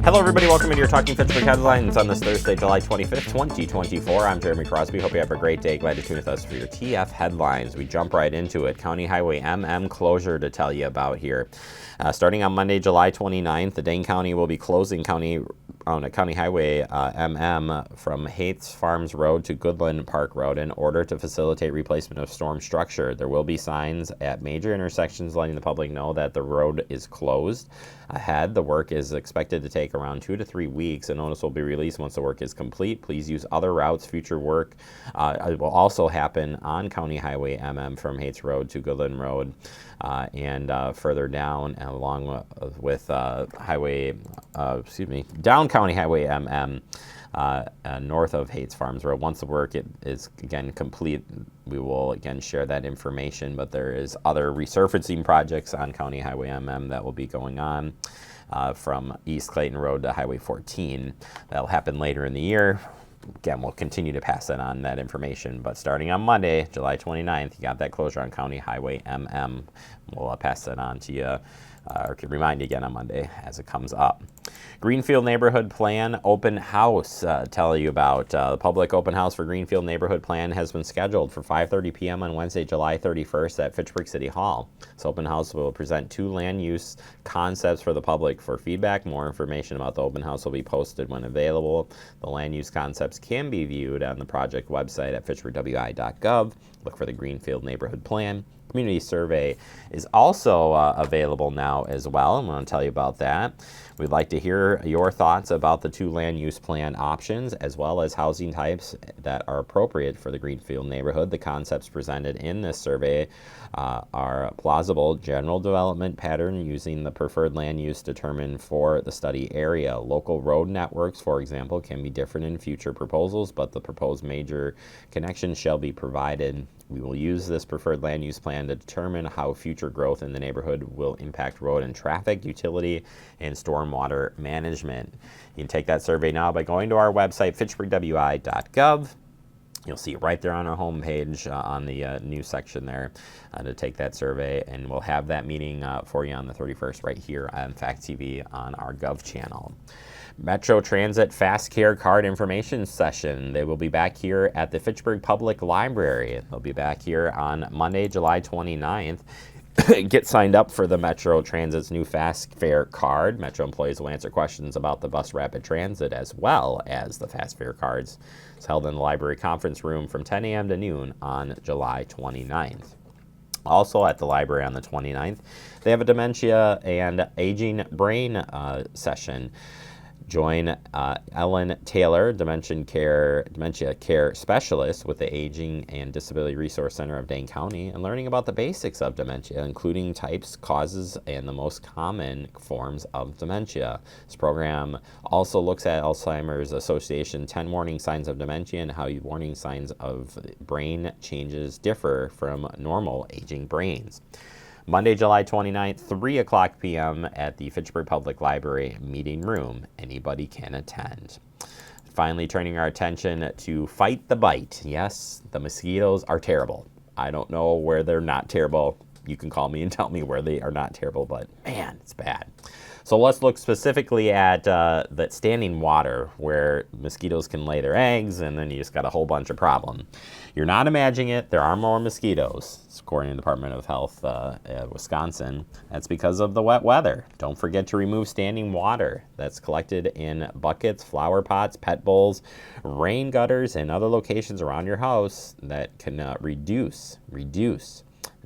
Hello, everybody. Welcome into your Talking Fitchburg headlines on this Thursday, July 25th, 2024. I'm Jeremy Crosby. Hope you have a great day. Glad to tune with us for your TF headlines. We jump right into it. County Highway MM Closure to tell you about here. Starting on Monday, July 29th, the Dane County will be closing County Highway MM from Hates Farms Road to Goodland Park Road in order to facilitate replacement of storm structure. There will be signs at major intersections letting the public know that the road is closed. Ahead, the work is expected to take around 2 to 3 weeks. A notice will be released once the work is complete. Please use other routes. Future work will also happen on County Highway MM from Hates Road to Goodland Road and further down along with down County Highway MM north of Hates Farms Road. Once the work is again complete, we will again share that information, but there is other resurfacing projects on County Highway MM that will be going on from East Clayton Road to Highway 14. That'll happen later in the year. Again, we'll continue to pass that information, but starting on Monday, July 29th, you got that closure on County Highway MM. We'll pass that on to you, or can remind you again on Monday as it comes up. Greenfield Neighborhood Plan Open House, tell you about the public open house for Greenfield Neighborhood Plan has been scheduled for 5:30 p.m. on Wednesday, July 31st at Fitchburg City Hall. This open house will present 2 land use concepts for the public for feedback. More information about the open house will be posted when available. The land use concepts can be viewed on the project website at fitchburgwi.gov. Look for the Greenfield Neighborhood Plan. Community survey is also available now as well. I'm going to tell you about that. We'd like to hear your thoughts about the 2 land use plan options, as well as housing types that are appropriate for the Greenfield neighborhood. The concepts presented in this survey are plausible general development pattern using the preferred land use determined for the study area. Local road networks, for example, can be different in future proposals, but the proposed major connections shall be provided. We will use this preferred land use plan to determine how future growth in the neighborhood will impact road and traffic, utility, and stormwater management. You can take that survey now by going to our website, fitchburgwi.gov. You'll see it right there on our homepage on the news section there to take that survey, and we'll have that meeting for you on the 31st right here on Fact TV on our Gov channel. Metro Transit Fast Care Card Information Session. They will be back here at the Fitchburg Public Library. They'll be back here on Monday, July 29th. Get signed up for the Metro Transit's new Fast Fare Card. Metro employees will answer questions about the bus rapid transit as well as the Fast Fare Cards. It's held in the library conference room from 10 a.m. to noon on July 29th. Also at the library on the 29th, they have a Dementia and Aging Brain session. Join Ellen Taylor, Dementia Care Specialist with the Aging and Disability Resource Center of Dane County, and learning about the basics of dementia, including types, causes, and the most common forms of dementia. This program also looks at Alzheimer's Association 10 warning signs of dementia and how warning signs of brain changes differ from normal aging brains. Monday, July 29th, 3 o'clock p.m. at the Fitchburg Public Library meeting room. Anybody can attend. Finally, turning our attention to Fight the Bite. Yes, the mosquitoes are terrible. I don't know where they're not terrible. You can call me and tell me where they are not terrible, but man, it's bad. So let's look specifically at that standing water where mosquitoes can lay their eggs, and then you just got a whole bunch of problem. You're not imagining it. There are more mosquitoes, according to the Department of Health Wisconsin. That's because of the wet weather. Don't forget to remove standing water that's collected in buckets, flower pots, pet bowls, rain gutters, and other locations around your house that can reduce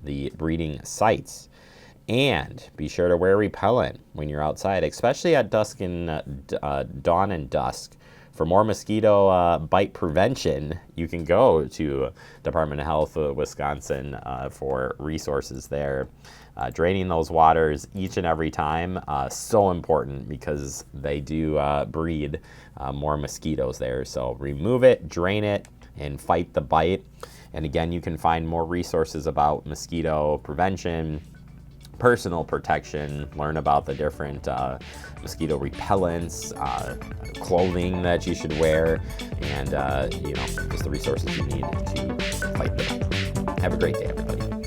the breeding sites. And be sure to wear repellent when you're outside, especially at dusk and dawn and dusk. For more mosquito bite prevention, you can go to Department of Health Wisconsin for resources there. Draining those waters each and every time, so important because they do breed more mosquitoes there. So remove it, drain it, and fight the bite. And again, you can find more resources about mosquito prevention, personal protection, learn about the different mosquito repellents, clothing that you should wear, and just the resources you need to fight them. Have a great day, everybody.